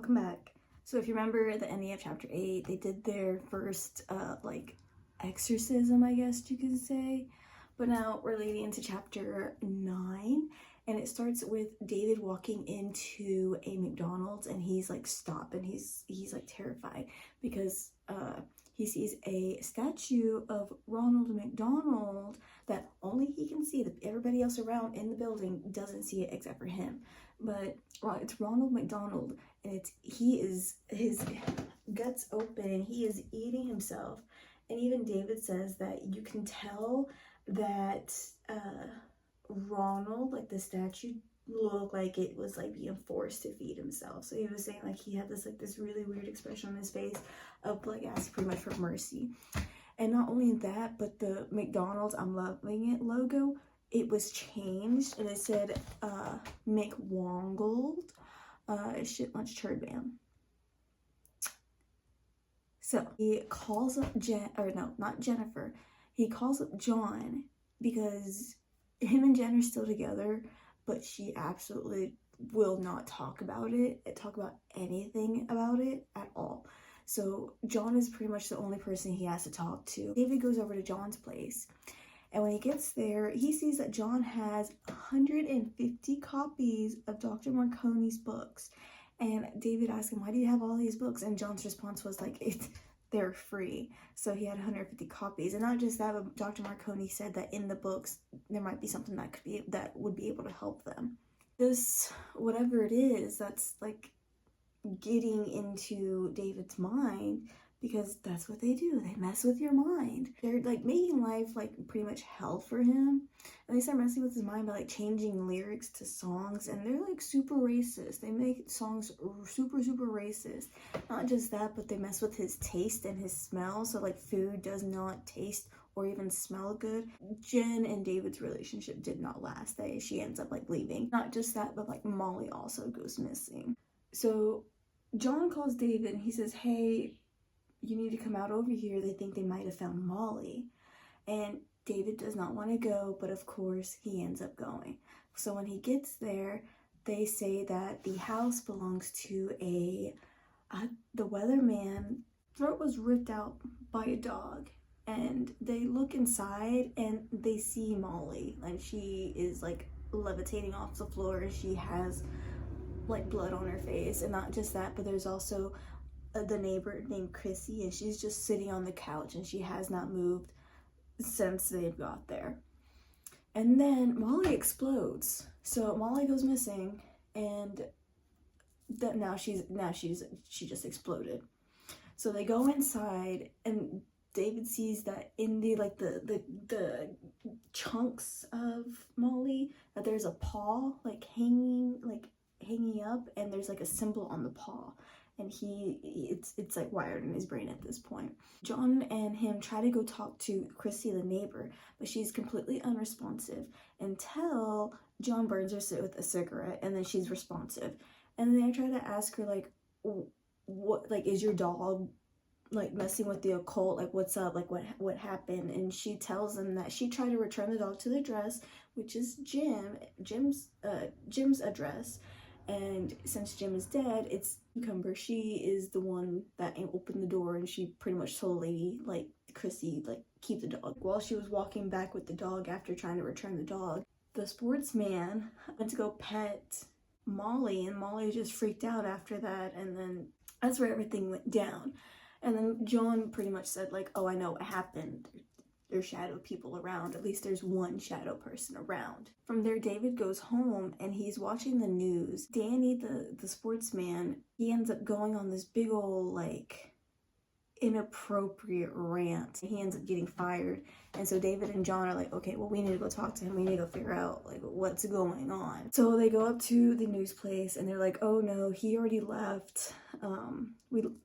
welcome back. So if you remember at the ending of chapter 8, they did their first like exorcism, I guess you could say. But now we're leading into chapter 9, and it starts with David walking into a McDonald's, and he's like stopped, and he's like terrified because he sees a statue of Ronald McDonald that only he can see. That everybody else around in the building doesn't see it except for him. But it's Ronald McDonald, and his guts open, and he is eating himself. And even David says that you can tell that Ronald, like the statue, looked like it was like being forced to feed himself. So he was saying like he had this really weird expression on his face of like asking pretty much for mercy. And not only that, but the McDonald's I'm loving it logo, it was changed, and it said McWongold shit lunch turd bam. So he calls up not Jennifer, he calls up John because him and Jen are still together, but she absolutely will not talk about anything about it at all. So John is pretty much the only person he has to talk to. David goes over to John's place, and when he gets there, he sees that John has 150 copies of Dr. Marconi's books. And David asked him, why do you have all these books? And John's response was like, they're free. So he had 150 copies. And not just that, but Dr. Marconi said that in the books, there might be something that would be able to help them. This, whatever it is, that's like getting into David's mind, because that's what they do. They mess with your mind. They're like making life like pretty much hell for him. And they start messing with his mind by like changing lyrics to songs, and they're like super racist. They make songs super racist. Not just that, but they mess with his taste and his smell. So like food does not taste or even smell good. Jen and David's relationship did not last. She ends up like leaving. Not just that, but like Molly also goes missing. So John calls David and he says, hey, you need to come out over here. They think they might have found Molly. And David does not want to go, but of course he ends up going. So when he gets there, they say that the house belongs to the weatherman. Throat was ripped out by a dog, and they look inside and they see Molly, and she is like levitating off the floor, and she has like blood on her face. And not just that, but there's also the neighbor named Chrissy, and she's just sitting on the couch, and she has not moved since they've got there. And then Molly explodes. So Molly goes missing, and she just exploded. So they go inside, and David sees that in the chunks of Molly, that there's a paw like hanging up, and there's like a symbol on the paw. And it's like wired in his brain at this point. John and him try to go talk to Chrissy, the neighbor, but she's completely unresponsive until John burns her with a cigarette, and then she's responsive. And then they try to ask her like, what, like, is your dog like messing with the occult? Like, what's up? Like, what happened? And she tells them that she tried to return the dog to the address, which is Jim's address. And since Jim is dead, it's Cucumber. She is the one that opened the door, and she pretty much told the lady, like, Chrissy, like, keep the dog. While she was walking back with the dog after trying to return the dog, the sportsman went to go pet Molly, and Molly just freaked out after that, and then that's where everything went down. And then John pretty much said, like, oh, I know what happened. There's shadow people around. At least there's one shadow person around. From there, David goes home, and he's watching the news. Danny, the sportsman, he ends up going on this big old, like, inappropriate rant. He ends up getting fired. And so David and John are like, okay, well, we need to go talk to him. We need to go figure out, like, what's going on. So they go up to the news place, and they're like, oh no, he already left.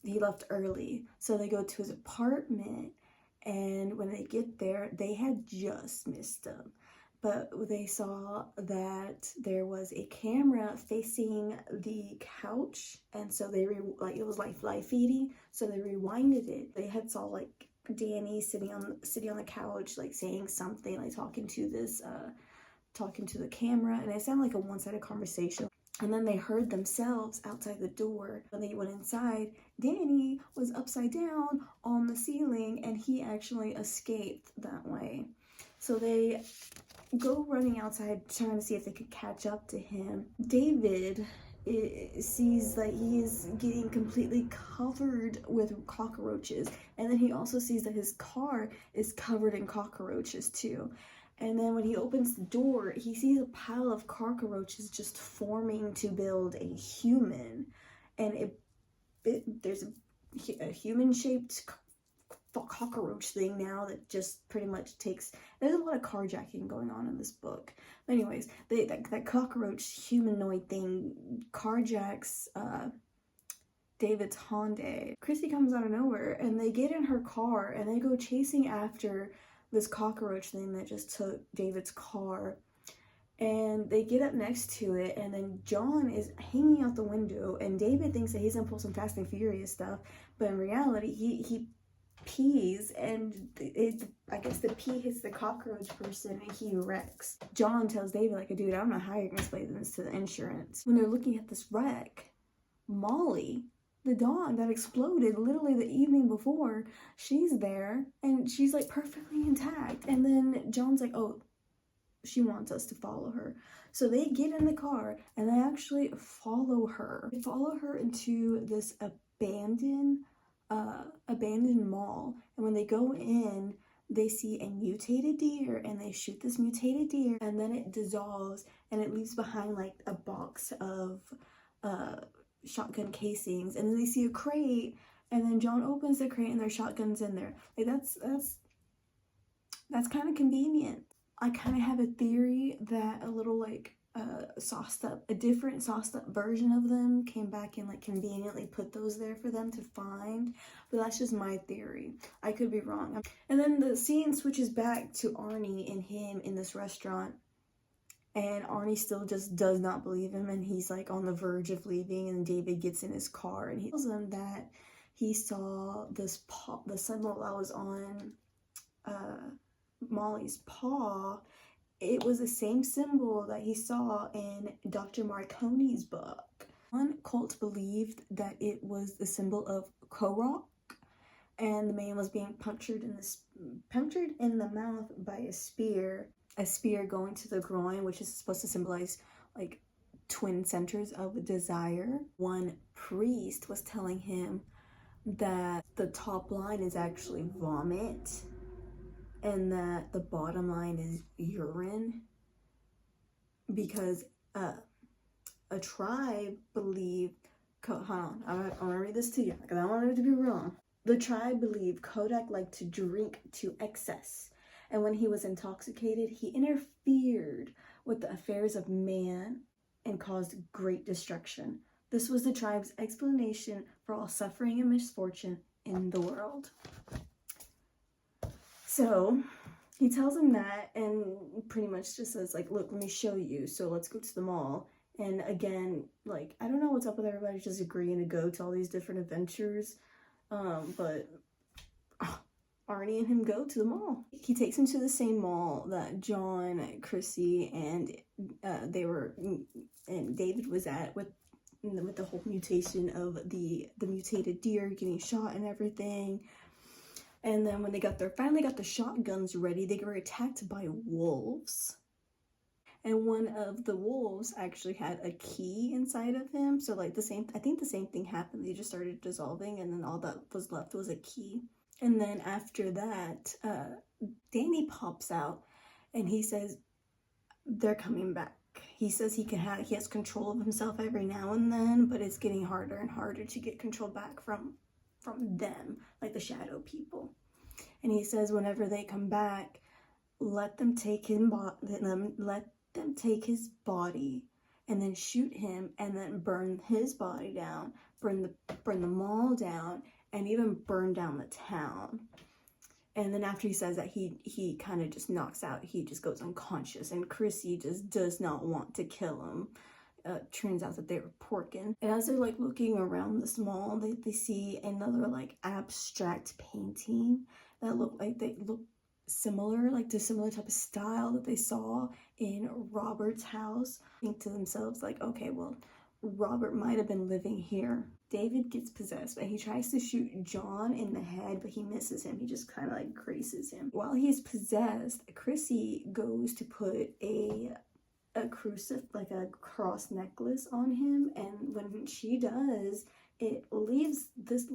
He left early. So they go to his apartment, and when they get there, they had just missed him. But they saw that there was a camera facing the couch, and so they it was like live feeding, so they rewinded it. They had saw like Danny sitting on the couch, like saying something, like talking to the camera, and it sounded like a one-sided conversation. And then they heard themselves outside the door. When they went inside, Danny was upside down on the ceiling, and he actually escaped that way. So they go running outside trying to see if they could catch up to him. David sees that he is getting completely covered with cockroaches, and then he also sees that his car is covered in cockroaches too. And then when he opens the door, he sees a pile of cockroaches just forming to build a human, and there's a human-shaped cockroach thing now that just pretty much takes. There's a lot of carjacking going on in this book. But anyways, that cockroach humanoid thing carjacks David's Hyundai. Chrissy comes out of nowhere, and they get in her car and they go chasing after this cockroach thing that just took David's car. And they get up next to it, and then John is hanging out the window, and David thinks that he's gonna pull some Fast and Furious stuff, but in reality he pees, and I guess the pee hits the cockroach person and he wrecks. John tells David, like, dude, I don't know how you're gonna explain this to the insurance. When they're looking at this wreck, Molly, the dog that exploded literally the evening before, she's there, and she's like perfectly intact. And then John's like, oh, she wants us to follow her. So they get in the car and they actually follow her. They follow her into this abandoned mall, and when they go in, they see a mutated deer, and they shoot this mutated deer, and then it dissolves, and it leaves behind like a box of shotgun casings, and then they see a crate, and then John opens the crate and there's shotguns in there. Like that's kind of convenient. I kind of have a theory that a little like a different sauced up version of them came back and like conveniently put those there for them to find, but that's just my theory. I could be wrong. And then the scene switches back to Arnie and him in this restaurant, and Arnie still just does not believe him, and he's like on the verge of leaving, and David gets in his car and he tells him that he saw this the symbol that was on Molly's paw. It was the same symbol that he saw in Dr. Marconi's book. One cult believed that it was the symbol of Korok, and the man was being punctured in the mouth by a spear going to the groin, which is supposed to symbolize like twin centers of desire. One priest was telling him that the top line is actually vomit, and that the bottom line is urine, because a tribe believed, hold on, I want to read this to you because I don't want it to be wrong. The tribe believed Kodak liked to drink to excess, and when he was intoxicated, he interfered with the affairs of man and caused great destruction. This was the tribe's explanation for all suffering and misfortune in the world. So he tells him that, and pretty much just says like, look, let me show you, so let's go to the mall. And again, like, I don't know what's up with everybody just agreeing to go to all these different adventures, but Arnie and him go to the mall. He takes him to the same mall that John, Chrissy, and David was at with the whole mutation of the mutated deer getting shot and everything. And then when they finally got the shotguns ready, they were attacked by wolves. And one of the wolves actually had a key inside of him. So like I think the same thing happened. They just started dissolving, and then all that was left was a key. And then after that, Danny pops out and he says they're coming back. He says he has control of himself every now and then, but it's getting harder and harder to get control back from them, like the shadow people. And he says whenever they come back, let them take his body and then shoot him, and then burn his body down, burn the mall down, and even burn down the town. And then after he says that, he kind of just knocks out, he just goes unconscious, and Chrissy just does not want to kill him. Turns out that they were porking. And as they're like looking around this mall, they see another like abstract painting that look similar, like the similar type of style that they saw in Robert's house. Think to themselves like, okay, well, Robert might have been living here. David gets possessed, but he tries to shoot John in the head, but he misses him. He just kind of like grazes him. While he's possessed, Chrissy goes to put a crucifix, like a cross necklace on him, and when she does, it leaves this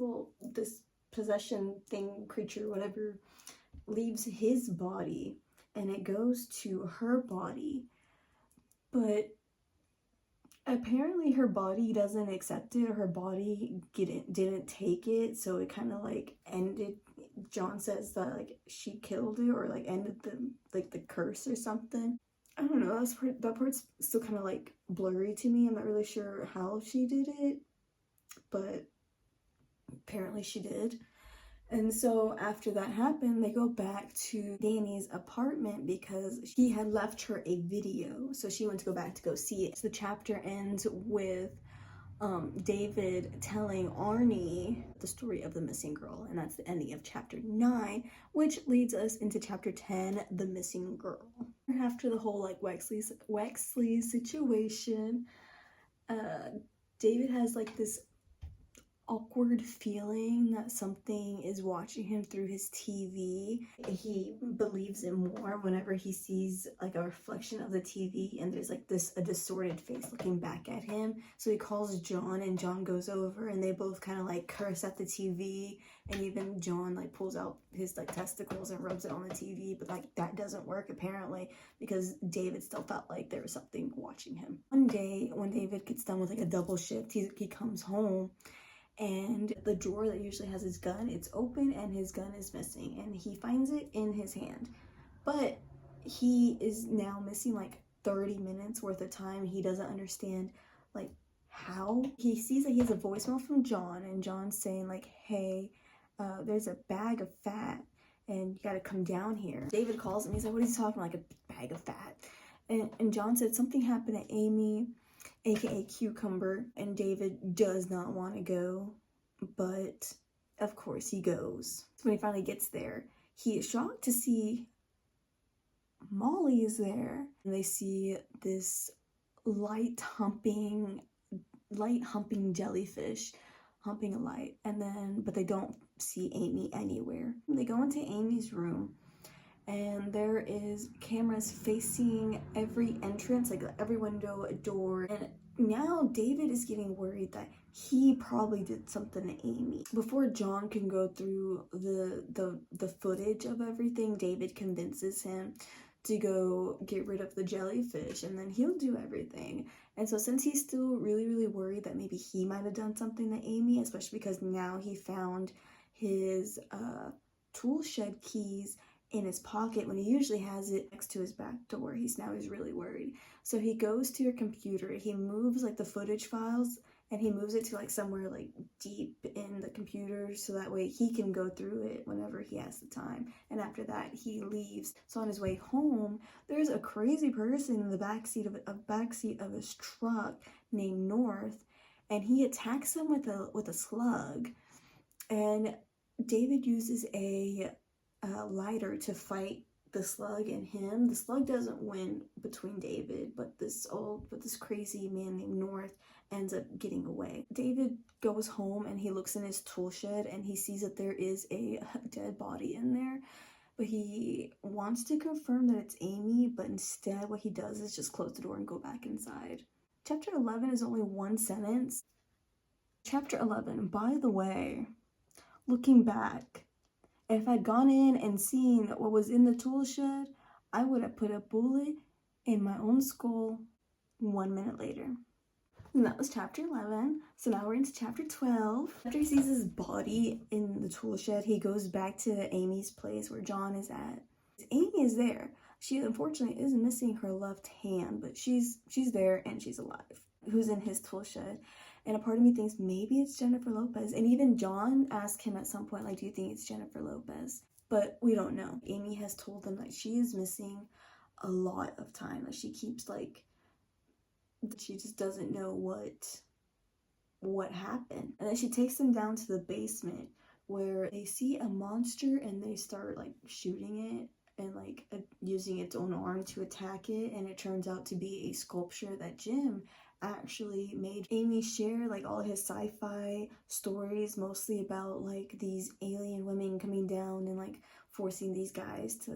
possession thing, creature, whatever, leaves his body and it goes to her body. But apparently her body doesn't accept it, her body didn't take it, so it kind of like ended. John says that like she killed it, or like ended the curse or something. I don't know, that part's still kind of like blurry to me. I'm not really sure how she did it, but apparently she did. And so after that happened, they go back to Danny's apartment because he had left her a video. So she went to go back to go see it. So the chapter ends with David telling Arnie the story of the missing girl. And that's the ending of chapter 9, which leads us into chapter 10, the missing girl. After the whole like Wexley situation, David has like this awkward feeling that something is watching him through his TV. He believes it more whenever he sees like a reflection of the TV and there's like a distorted face looking back at him. So he calls John, and John goes over and they both kind of like curse at the TV, and even John like pulls out his like testicles and rubs it on the TV, but like that doesn't work apparently because David still felt like there was something watching him. One day when David gets done with like a double shift, he comes home, and the drawer that usually has his gun, it's open and his gun is missing, and he finds it in his hand. But he is now missing like 30 minutes worth of time. He doesn't understand like how. He sees that he has a voicemail from John, and John's saying like, hey, there's a bag of fat and you gotta come down here. David calls him, he's like, what is he talking about? Like a bag of fat? And John said something happened to Amy, aka Cucumber, and David does not want to go, but of course he goes. When he finally gets there, he is shocked to see Molly is there, and they see this light humping jellyfish humping a light, but they don't see Amy anywhere. They go into Amy's room, and there is cameras facing every entrance, like every window, a door. And now David is getting worried that he probably did something to Amy. Before John can go through the footage of everything, David convinces him to go get rid of the jellyfish, and then he'll do everything. And so since he's still really, really worried that maybe he might have done something to Amy, especially because now he found his tool shed keys in his pocket when he usually has it next to his back door, he's really worried. So he goes to your computer, he moves like the footage files, and he moves it to like somewhere like deep in the computer so that way he can go through it whenever he has the time. And after that he leaves. So on his way home, there's a crazy person in the backseat of his truck named North, and he attacks him with a slug. And David uses a lighter to fight the slug and him. The slug doesn't win between David, but this crazy man named North ends up getting away. David goes home and he looks in his tool shed and he sees that there is a dead body in there, but he wants to confirm that it's Amy, but instead what he does is just close the door and go back inside. Chapter 11 is only one sentence. Chapter 11, by the way, looking back, if I'd gone in and seen what was in the tool shed, I would have put a bullet in my own skull 1 minute later. And that was chapter 11. So now we're into chapter 12. After he sees his body in the tool shed, he goes back to Amy's place where John is at. Amy is there. She unfortunately is missing her left hand, but she's there and she's alive. Who's in his tool shed? And a part of me thinks maybe it's Jennifer Lopez. And even John asked him at some point, like, do you think it's Jennifer Lopez? But we don't know. Amy has told them that she is missing a lot of time. Like, she keeps, like, she just doesn't know what happened. And then she takes them down to the basement where they see a monster and they start, like, shooting it. and like using its own arm to attack it, and it turns out to be a sculpture that Jim actually made Amy share like all his sci-fi stories, mostly about like these alien women coming down and like forcing these guys to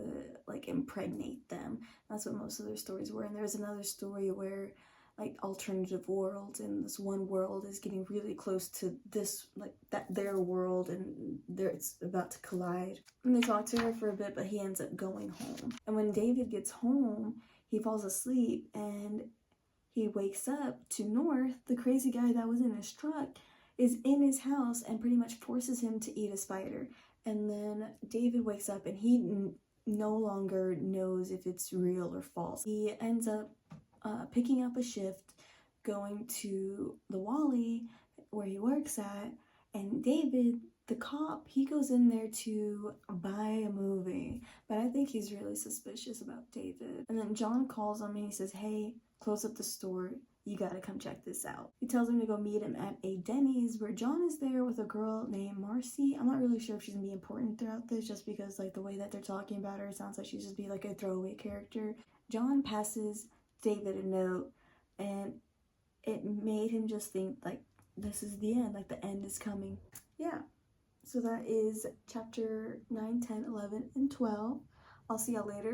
like impregnate them. That's what most of their stories were. And there's another story where like alternative worlds, and this one world is getting really close to this like that their world, and it's about to collide. And they talk to her for a bit, but he ends up going home. And when David gets home, he falls asleep and he wakes up to North, the crazy guy that was in his truck, is in his house and pretty much forces him to eat a spider. And then David wakes up and he no longer knows if it's real or false. He ends up picking up a shift, going to the Wally where he works at, and David, the cop, he goes in there to buy a movie, but I think he's really suspicious about David. And then John calls him and he says, hey, close up the store, you gotta come check this out. He tells him to go meet him at a Denny's, where John is there with a girl named Marcy. I'm not really sure if she's gonna be important throughout this, just because like the way that they're talking about her, it sounds like she's just be like a throwaway character. John passes David a note, and it made him just think like this is the end, like the end is coming. Yeah, so that is chapter 9, 10, 11, and 12. I'll see y'all later.